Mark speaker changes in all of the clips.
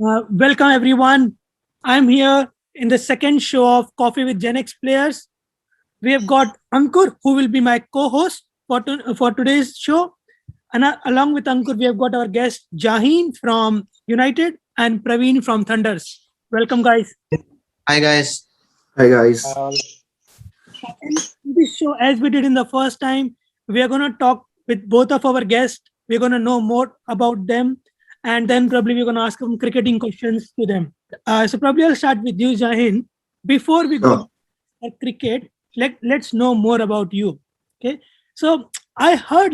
Speaker 1: Welcome everyone. I'm here in the second show of Coffee with Gen X Players. We have got Ankur, who will be my co-host for today's show. And along with Ankur, we have got our guest Jaheen from United and Praveen from Thunders. Welcome, guys.
Speaker 2: Hi guys.
Speaker 3: Hi guys.
Speaker 1: In this show, as we did in the first time, we are going to talk with both of our guests. We're going to know more about them, and then probably we're going to ask some cricketing questions to them. So probably I'll start with you, Jahin. Before we go
Speaker 3: Sure.
Speaker 1: to cricket, let's know more about you. Okay. So I heard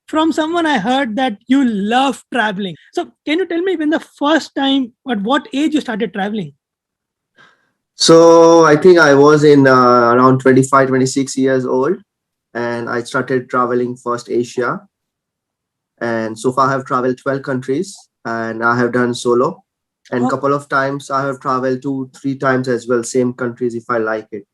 Speaker 1: from someone I heard that you love traveling. So can you tell me when the first time, at what age you started traveling?
Speaker 3: So I think I was in around 25, 26 years old, and I started traveling first Asia. And so far I have traveled 12 countries, and I have done solo. And
Speaker 1: Oh,
Speaker 3: couple of times I have traveled 2, 3 times as well, same countries if I like it.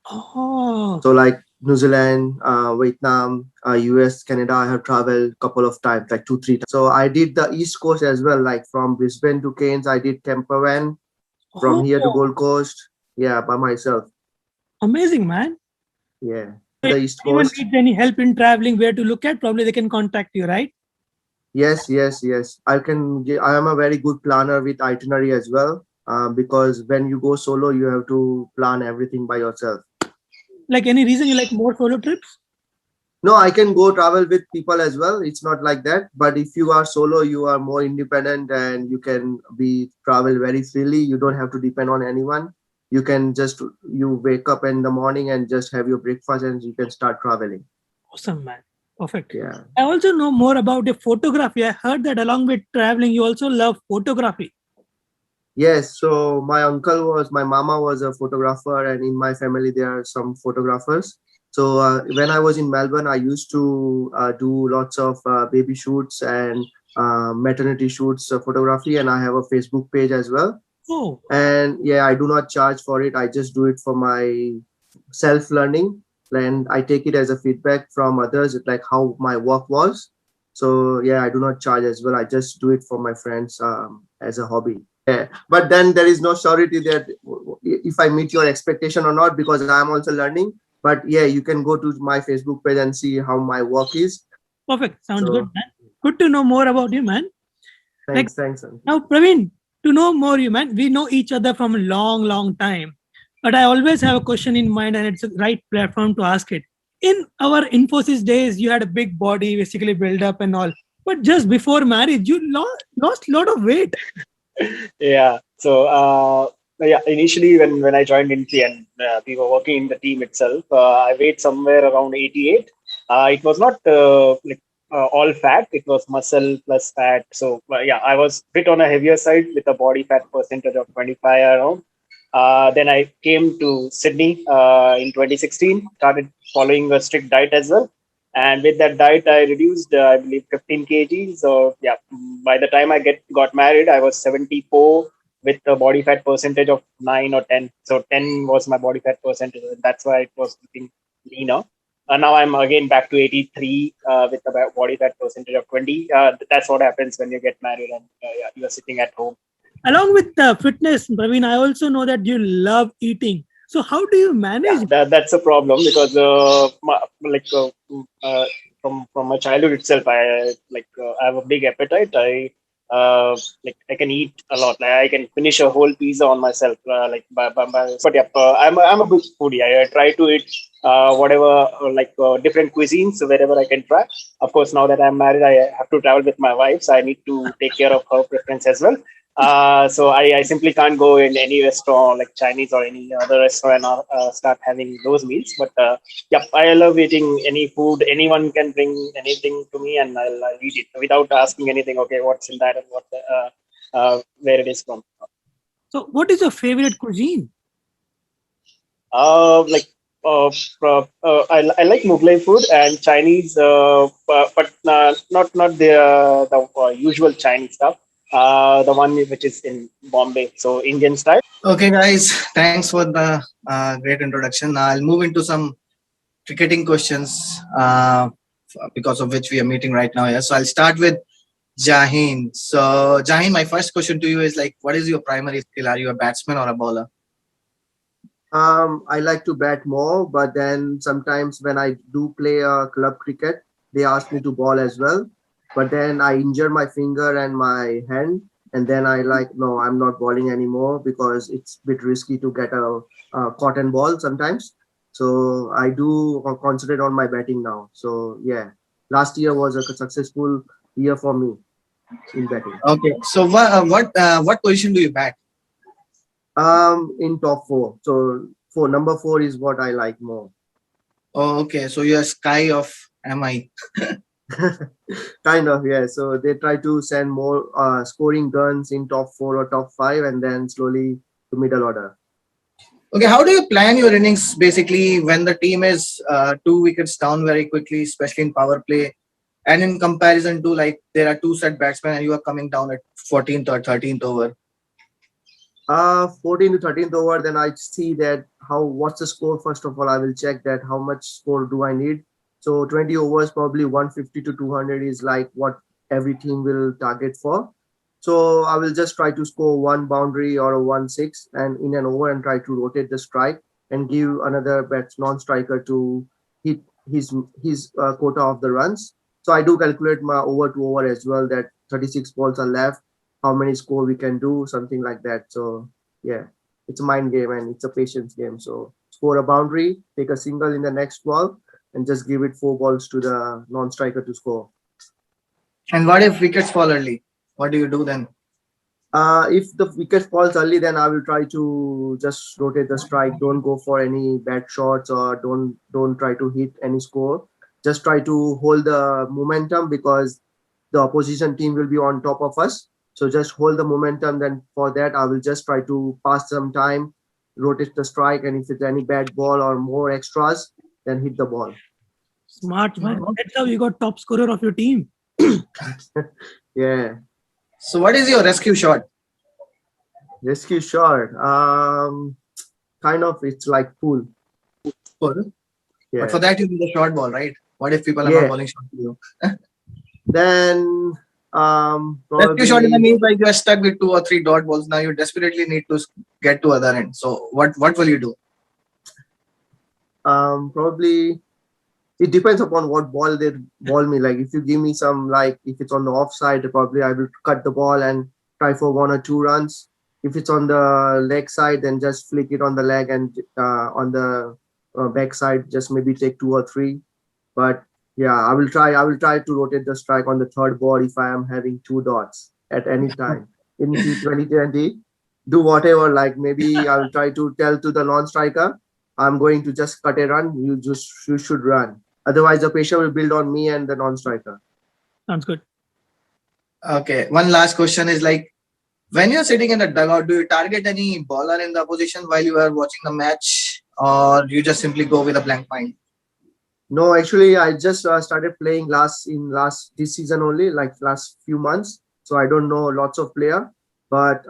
Speaker 1: oh,
Speaker 3: So like New Zealand, Vietnam, US, Canada, I have traveled couple of times, like 2, 3 times. So I did the East Coast as well, like from Brisbane to Cairns, I did campervan from here to
Speaker 1: oh,
Speaker 3: Gold Coast. Yeah, by myself.
Speaker 1: amazing, man.
Speaker 3: Yeah,
Speaker 1: If
Speaker 3: the East
Speaker 1: anyone
Speaker 3: Coast.
Speaker 1: needs any help in traveling, where to look at, probably they can contact you, right?
Speaker 3: Yes, yes, yes. I am a very good planner with itinerary as well. Because when you go solo, you have to plan everything by yourself.
Speaker 1: Like any reason you like more solo trips?
Speaker 3: No, I can go travel with people as well. It's not like that. But if you are solo, you are more independent and you can be travel very freely. You don't have to depend on anyone. You can just you wake up in the morning and just have your breakfast and you can start traveling.
Speaker 1: Awesome, man. Perfect.
Speaker 3: Yeah.
Speaker 1: I also know more about the photography. I heard that along with traveling, you also love photography.
Speaker 3: Yes, so my mama was a photographer, and in my family there are some photographers. So when I was in Melbourne, I used to do lots of baby shoots and maternity shoots photography, and I have a Facebook page as well.
Speaker 1: Oh,
Speaker 3: And yeah, I do not charge for it. I just do it for my self learning, and I take it as a feedback from others, like how my work was. So yeah, I do not charge as well. I just do it for my friends as a hobby. Yeah, but then there is no surety that if I meet your expectation or not, because I'm also learning. But yeah, you can go to my Facebook page and see how my work is.
Speaker 1: perfect. Sounds good,
Speaker 3: So
Speaker 1: man. Good to know more about you, man. Like
Speaker 3: thanks, Ankit.
Speaker 1: now, Praveen, to know more you, man, we know each other from a long, long time. But I always have a question in mind, and it's a right platform to ask it. In our Infosys days, you had a big body, basically build up and all. But just before marriage, you lost a lot of weight.
Speaker 2: Yeah. So initially when I joined Infi and we were working in the team itself, I weighed somewhere around 88. It was not all fat; it was muscle plus fat. So yeah, I was bit on a heavier side with a body fat percentage of 25 around. Then I came to Sydney in 2016, started following a strict diet as well. And with that diet, I reduced, I believe, 15 kgs. So yeah, by the time I got married, I was 74 with a body fat percentage of 9 or 10. So 10 was my body fat percentage. And that's why it was looking leaner. And now I'm again back to 83 with a body fat percentage of 20. That's what happens when you get married and yeah, you're sitting at home.
Speaker 1: Along with fitness, Praveen, I also know that you love eating. So how do you
Speaker 2: Yeah,
Speaker 1: manage?
Speaker 2: that's a problem because from my childhood itself, I have a big appetite. I can eat a lot. Like I can finish a whole pizza on myself. But yeah, I'm a good foodie. I try to eat whatever different cuisines wherever I can try. Of course, now that I'm married, I have to travel with my wife, so I need to take care of her preference as well. So I simply can't go in any restaurant like Chinese or any other restaurant or start having those meals. But yeah, I love eating any food. Anyone can bring anything to me, and I'll eat it without asking anything. Okay, what's in that and where it is from.
Speaker 1: So what is your favorite cuisine?
Speaker 2: Uh, like I like Mughlai food and Chinese, but not the usual Chinese stuff. The one which is in Bombay, so Indian style.
Speaker 4: Okay, guys, thanks for the great introduction. Now I'll move into some cricketing questions because of which we are meeting right now. Yeah, so I'll start with Jahin. So, Jahin, my first question to you is like, what is your primary skill? Are you a batsman or a bowler?
Speaker 3: I like to bat more, but then sometimes when I do play club cricket, they ask me to bowl as well. But then I injure my finger and my hand, and then I like no, I'm not bowling anymore because it's a bit risky to get a cotton ball sometimes. So I do concentrate on my batting now. So yeah, last year was a successful year for me in batting.
Speaker 4: Okay. So, what position do you bat?
Speaker 3: In top four. So for number four is what I like more.
Speaker 4: Oh, okay. So you're Sky of MI.
Speaker 3: Kind of, yeah. So they try to send more scoring guns in top four or top five, and then slowly to middle order.
Speaker 4: Okay. How do you plan your innings basically when the team is 2 wickets down very quickly, especially in power play? And in comparison to like there are two set batsmen and you are coming down at 14th or 13th over.
Speaker 3: 14 to 13th over, then I see that what's the score. First of all, I will check that how much score do I need. So 20 overs, probably 150 to 200 is like what every team will target for. So I will just try to score one boundary or a 1-6 and in an over and try to rotate the strike and give another non-striker to hit his quota of the runs. So I do calculate my over to over as well, that 36 balls are left, how many score we can do, something like that. So yeah, it's a mind game and it's a patience game. So score a boundary, take a single in the next ball, and just give it 4 balls to the non-striker to score.
Speaker 4: And what if wickets fall early? What do you do then?
Speaker 3: If the wicket falls early, then I will try to just rotate the strike. Don't go for any bad shots or don't try to hit any score. Just try to hold the momentum because the opposition team will be on top of us. So just hold the momentum. Then for that, I will just try to pass some time, rotate the strike, and if it's any bad ball or more extras, then hit the ball.
Speaker 1: Smart, man. That's how you got top scorer of your team.
Speaker 3: Yeah.
Speaker 4: So what is your rescue shot?
Speaker 3: Rescue shot. Kind of, it's like pool. Yeah.
Speaker 4: But for that you need a short ball, right? What if people are
Speaker 3: Yeah.
Speaker 4: not bowling short to you?
Speaker 3: Then
Speaker 4: Rescue shot means like you are stuck with 2 or 3 dot balls. Now you desperately need to get to other end. So what will you do?
Speaker 3: Probably it depends upon what ball they ball me. Like if you give me some, like if it's on the offside, probably I will cut the ball and try for 1 or 2 runs. If it's on the leg side, then just flick it on the leg, and on the back side, just maybe take 2 or 3. But yeah, I will try to rotate the strike on the third ball if I am having 2 dots at any time in T20. Do whatever, like maybe I will try to tell to the non-striker, I'm going to just cut a run. You should run. Otherwise, the pressure will build on me and the non-striker.
Speaker 1: Sounds good.
Speaker 4: Okay. One last question is like, when you're sitting in the dugout, do you target any bowler in the opposition while you are watching the match, or you just simply go with a blank mind?
Speaker 3: No, actually, I just started playing this season only, like last few months. So I don't know lots of player, but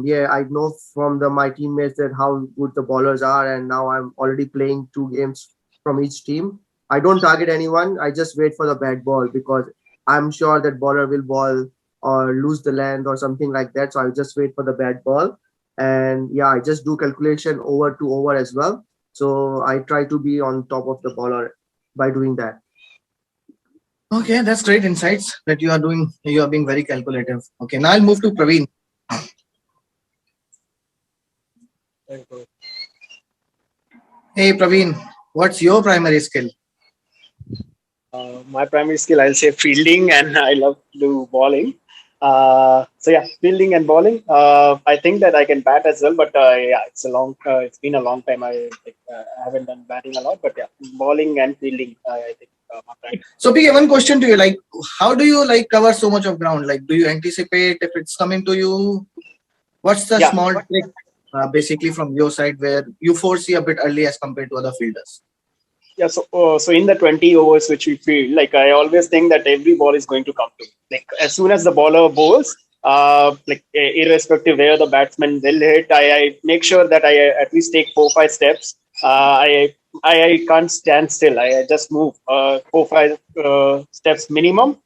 Speaker 3: yeah, I know from my teammates that how good the bowlers are, and now I'm already playing 2 games from each team. I don't target anyone. I just wait for the bad ball because I'm sure that bowler will ball or lose the land or something like that. So I'll just wait for the bad ball, and yeah, I just do calculation over to over as well. So I try to be on top of the bowler by doing that.
Speaker 4: Okay, that's great insights that you are doing. You are being very calculative. Okay, now I'll move to Praveen. Hey Praveen, what's your primary skill?
Speaker 2: My primary skill, I'll say fielding, and I love to do bowling. So yeah, fielding and bowling. I think that I can bat as well, but yeah, it's been a long time. I haven't done batting a lot, but yeah, bowling and fielding. I think my primary.
Speaker 4: So, PK, one question to you: like, how do you like cover so much of ground? Like, do you anticipate if it's coming to you? What's the small trick, basically from your side, where you foresee a bit early as compared to other fielders?
Speaker 2: Yeah, so in the 20 overs which we field, like I always think that every ball is going to come to me. Like as soon as the bowler bowls, irrespective where the batsman will hit, I make sure that I at least take 4-5 steps. I can't stand still. I just move 4-5 steps minimum,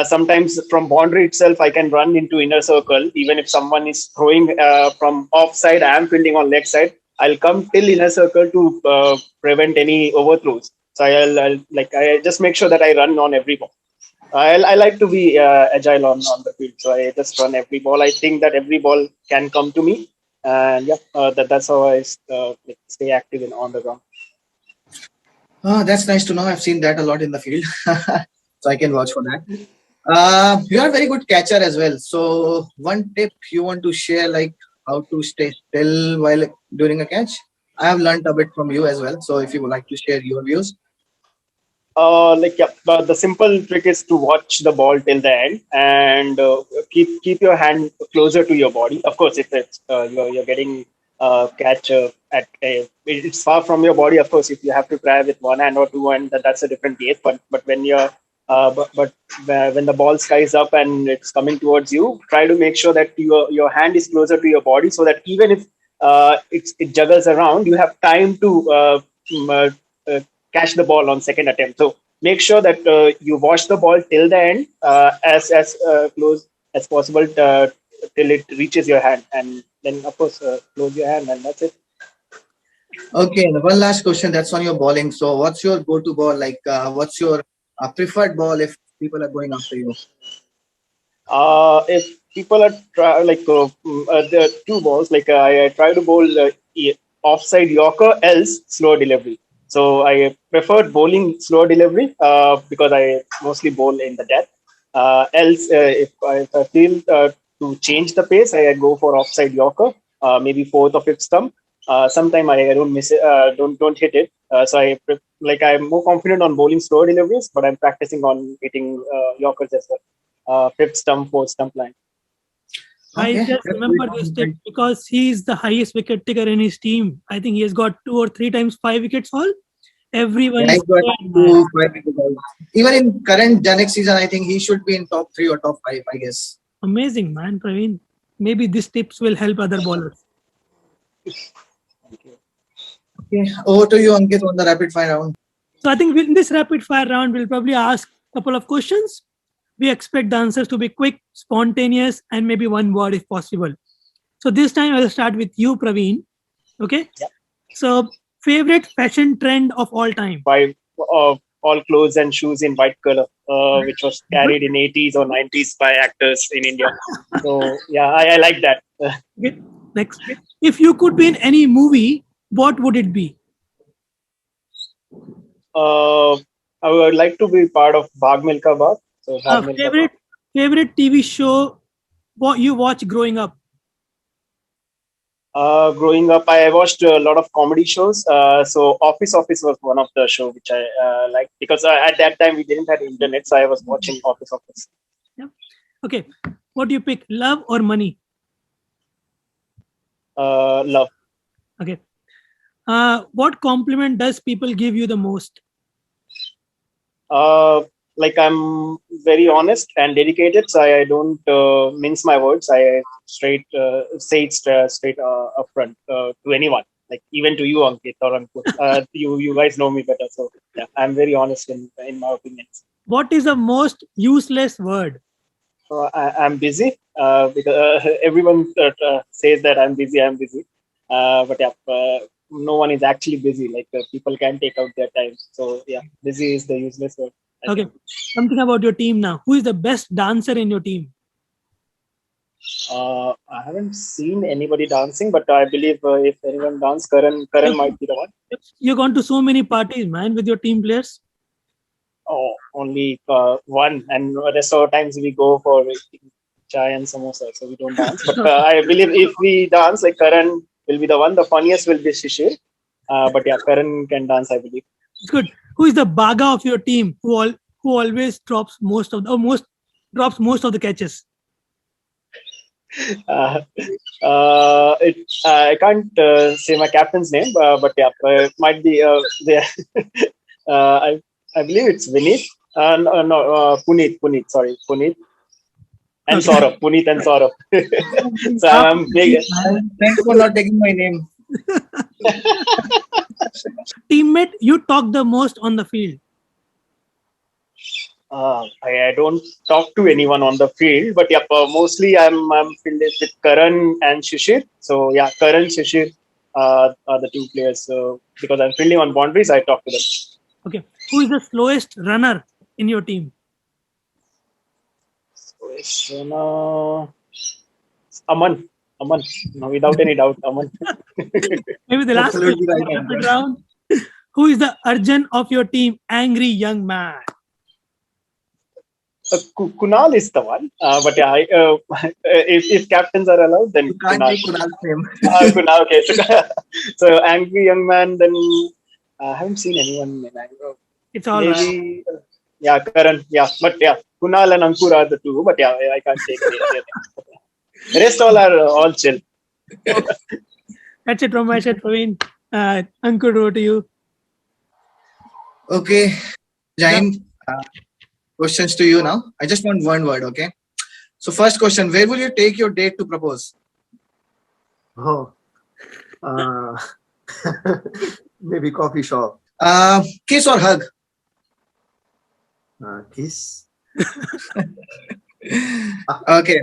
Speaker 2: Sometimes from boundary itself, I can run into inner circle. Even if someone is throwing from offside, I am fielding on leg side. I'll come till inner circle to prevent any overthrows. So I just make sure that I run on every ball. I like to be agile on the field, so I just run every ball. I think that every ball can come to me, and yeah, that's how I stay active on the ground.
Speaker 4: That's nice to know. I've seen that a lot in the field, so I can vouch for that. You are a very good catcher as well. So, one tip you want to share, like how to stay still while during a catch? I have learned a bit from you as well. So, if you would like to share your views.
Speaker 2: But the simple trick is to watch the ball till the end and keep your hand closer to your body. Of course, if it's you're getting catch it's far from your body. Of course, if you have to try with one hand or two hand, that's a different case. But when you're when the ball skies up and it's coming towards you, try to make sure that your hand is closer to your body, so that even if it juggles around, you have time to mm, uh, uh, catch the ball on second attempt. So make sure that you watch the ball till the end, as close as possible till it reaches your hand, and then of course close your hand, and that's it.
Speaker 4: Okay, and one last question that's on your bowling. So, what's your go-to ball? Like, what's your preferred ball if people are going after you?
Speaker 2: If people are there are two balls, I try to bowl offside Yorker, else slow delivery. So I preferred bowling slow delivery because I mostly bowl in the death. Else, if I feel to change the pace, I go for offside Yorker, maybe fourth or fifth stump. Sometime I don't miss it, don't hit it. So I'm more confident on bowling slow deliveries, but I'm practicing on hitting Yorkers as well. Fifth stump, fourth stump line.
Speaker 1: I
Speaker 4: Okay,
Speaker 1: just
Speaker 4: that's
Speaker 1: remember
Speaker 4: great.
Speaker 1: this tip because he's the highest wicket taker in his team. I think he has got 2 or 3 times 5 wickets all. Everyone
Speaker 4: Yeah,
Speaker 1: is
Speaker 4: he's got
Speaker 1: scared, man.
Speaker 4: 2 5 goals. Even in current Janek season, I think he should be in top 3 or top 5, I guess.
Speaker 1: Amazing, man, Praveen. Maybe these tips will help other bowlers.
Speaker 4: Okay, over to you, Ankit, on the rapid fire round.
Speaker 1: So I think in this rapid fire round, we'll probably ask a couple of questions. We expect the answers to be quick, spontaneous, and maybe one word if possible. So this time I'll start with you, Praveen. Okay.
Speaker 2: Yeah.
Speaker 1: So favorite fashion trend of all time.
Speaker 2: By all clothes and shoes in white color, which was carried in 80s or 90s by actors in India. So yeah, I like that.
Speaker 1: Okay. Next. If you could be in any movie, what would it be?
Speaker 2: I would like to be part of Bhag Milka Bhag. So Bhag Milka Bhag.
Speaker 1: Favorite TV show what you watch growing up?
Speaker 2: Growing up, I watched a lot of comedy shows. So Office was one of the show which I liked, because at that time we didn't have internet, so I was watching Office.
Speaker 1: Yeah. Okay. What do you pick, love or money?
Speaker 2: Love.
Speaker 1: Okay. What compliment does people give you the most?
Speaker 2: I'm very honest and dedicated, so I don't mince my words. I say it straight upfront to anyone, like even to you, Ankit or Ankur. You guys know me better, so yeah, I'm very honest in my opinions.
Speaker 1: What is the most useless word?
Speaker 2: I'm busy because everyone says that I'm busy. But yeah, no one is actually busy. People can take out their time. So yeah, busy is the useless word.
Speaker 1: Okay. Something about your team now. Who is the best dancer in your team?
Speaker 2: I haven't seen anybody dancing, but I believe if anyone dance, Karan might be the one.
Speaker 1: You've gone to so many parties, man, with your team players.
Speaker 2: Oh, only one, and the rest of the times we go for chai and samosa, so we don't dance. But I believe if we dance, like Karan will be the one. The funniest will be Shishir. But yeah, Karan can dance, I believe.
Speaker 1: It's good. Who is the baga of your team? Who always drops most of the catches?
Speaker 2: I can't say my captain's name, but yeah, it might be I believe it's Vinith. Puneet. Sorry, Puneet. And
Speaker 1: Okay.
Speaker 2: Saurabh. Puneet and Saurabh. So I'm big.
Speaker 4: Thanks for not taking my name.
Speaker 1: Teammate you talk the most on the field?
Speaker 2: I don't talk to anyone on the field, but yeah, mostly I'm fielded with Karan and Shishir. So yeah, Karan, Shishir are the two players. So because I'm fielding on boundaries, I talk to them.
Speaker 1: Okay. Who is the slowest runner in your team?
Speaker 2: So, Aman, Aman, no, without any doubt, Aman.
Speaker 1: Maybe the last
Speaker 4: Absolutely
Speaker 1: question
Speaker 4: right
Speaker 1: of the
Speaker 4: answer.
Speaker 1: round. Who is the Arjun of your team? Angry young man.
Speaker 2: Kunal is the one, but yeah, if captains are allowed, then
Speaker 4: You can't
Speaker 2: Kunal.
Speaker 4: take Kunal's name.
Speaker 2: Kunal, okay. So angry young man. Then I haven't seen anyone in anger.
Speaker 1: It's all right.
Speaker 2: Maybe yeah, Karan. Yeah, but yeah, Kunal and Ankur are the two. But yeah, I can't take the rest. All are all chill.
Speaker 1: That's it from my side, Praveen. Ankur, over to you.
Speaker 4: Okay, Jain, questions to you now. I just want one word, okay? So first question, where will you take your date to propose?
Speaker 3: Oh, uh, maybe coffee shop.
Speaker 4: Kiss or hug?
Speaker 3: Kiss.
Speaker 4: Okay.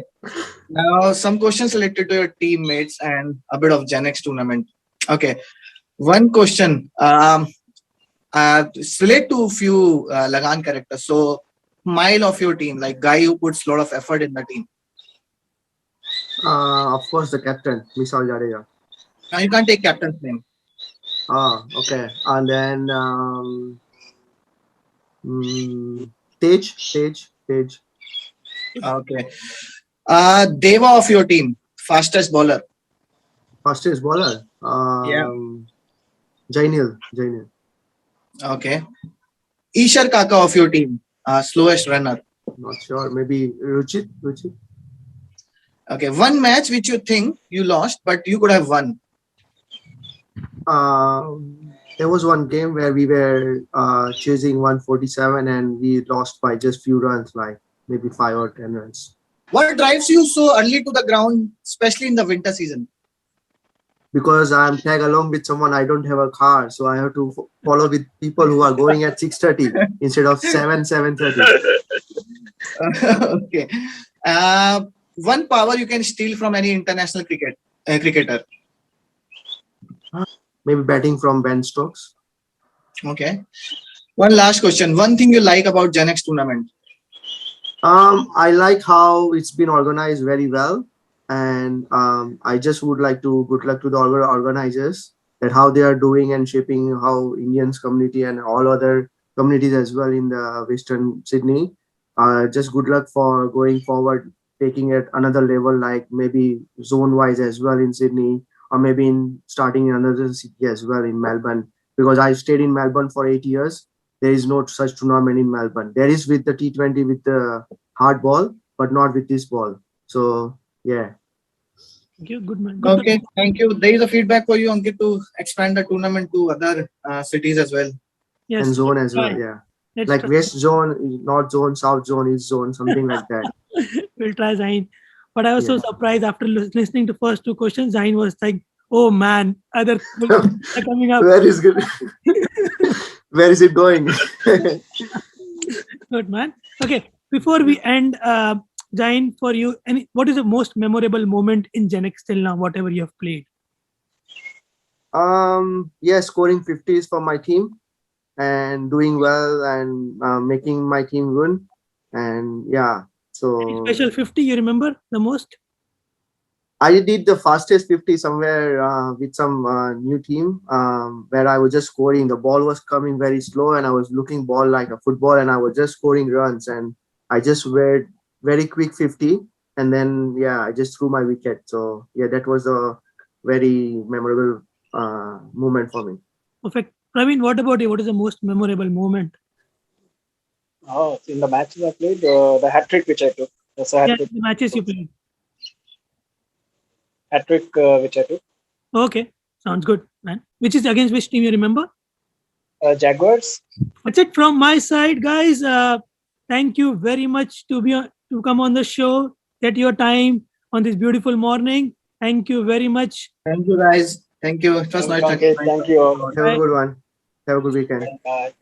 Speaker 4: Now some questions related to your teammates and a bit of Gen X tournament. Okay. One question. It's related to few Lagan characters. So mile of your team, like guy who puts a lot of effort in the team.
Speaker 3: Of course, the captain, Misal Jadeja.
Speaker 4: Now you can't take captain's name.
Speaker 3: Okay. And then Tej.
Speaker 4: Okay. Deva of your team, fastest bowler.
Speaker 3: Fastest bowler.
Speaker 4: Yeah.
Speaker 3: Jainil.
Speaker 4: Okay. Ishar Kaka of your team, slowest runner.
Speaker 3: Not sure. Maybe Ruchit.
Speaker 4: Okay. One match which you think you lost, but you could have won.
Speaker 3: There was one game where we were chasing 147 and we lost by just few runs, like maybe 5 or 10 runs.
Speaker 4: What drives you so early to the ground, especially in the winter season?
Speaker 3: Because I'm tag along with someone, I don't have a car, so I have to follow with people who are going at 6:30 instead of 7:30.
Speaker 4: Okay. One power you can steal from any international cricketer.
Speaker 3: Maybe batting from Ben Stokes.
Speaker 4: Okay. One last question. One thing you like about Gen X tournament?
Speaker 3: I like how it's been organized very well, and I just would like to good luck to the organizers that how they are doing and shaping how Indians community and all other communities as well in the Western Sydney. Just good luck for going forward, taking it another level, like maybe zone wise as well in Sydney, or maybe in starting in another city as well in Melbourne. Because I stayed in Melbourne for 8 years. There is no such tournament in Melbourne. There is with the T20 with the hard ball, but not with this ball. So yeah.
Speaker 1: Thank you. Good man. Good
Speaker 4: Okay, thank you. There is a feedback for you, Ankit, to expand the tournament to other cities as well.
Speaker 1: Yes.
Speaker 3: And zone as well,
Speaker 1: Right.
Speaker 3: yeah.
Speaker 1: Let's
Speaker 3: Like
Speaker 1: try.
Speaker 3: West zone, North zone, South zone, East zone, something like that.
Speaker 1: We'll try Zain. But I was so
Speaker 3: Yeah.
Speaker 1: surprised after listening to first two questions. Zain was like, "Oh man, other questions are coming up."
Speaker 3: Where is good? Where is it going?
Speaker 1: Good man. Okay, before we end, Zain, for you, what is the most memorable moment in Gen X till now? Whatever you have played.
Speaker 3: Yeah, scoring 50s for my team and doing well and making my team win. And yeah, so
Speaker 1: Special 50, you remember the most?
Speaker 3: I did the fastest 50 somewhere with some new team where I was just scoring. The ball was coming very slow and I was looking ball like a football and I was just scoring runs and I just were very quick 50 and then yeah, I just threw my wicket. So yeah, that was a very memorable moment for me.
Speaker 1: Perfect. Praveen, what about you? What is the most memorable moment?
Speaker 2: Oh, in the matches I played, the hat trick which I took. That's a
Speaker 1: Yeah, the matches you played.
Speaker 2: hat trick which I took.
Speaker 1: Okay, sounds good, man. Which is against which team you remember?
Speaker 2: Jaguars.
Speaker 1: That's it from my side, guys. Thank you very much to come on the show. Get your time on this beautiful morning. Thank you very much.
Speaker 4: Thank you, guys. Thank you. It was nice talking.
Speaker 2: Thank you all.
Speaker 3: Have a good one. Have a good weekend.
Speaker 2: Bye.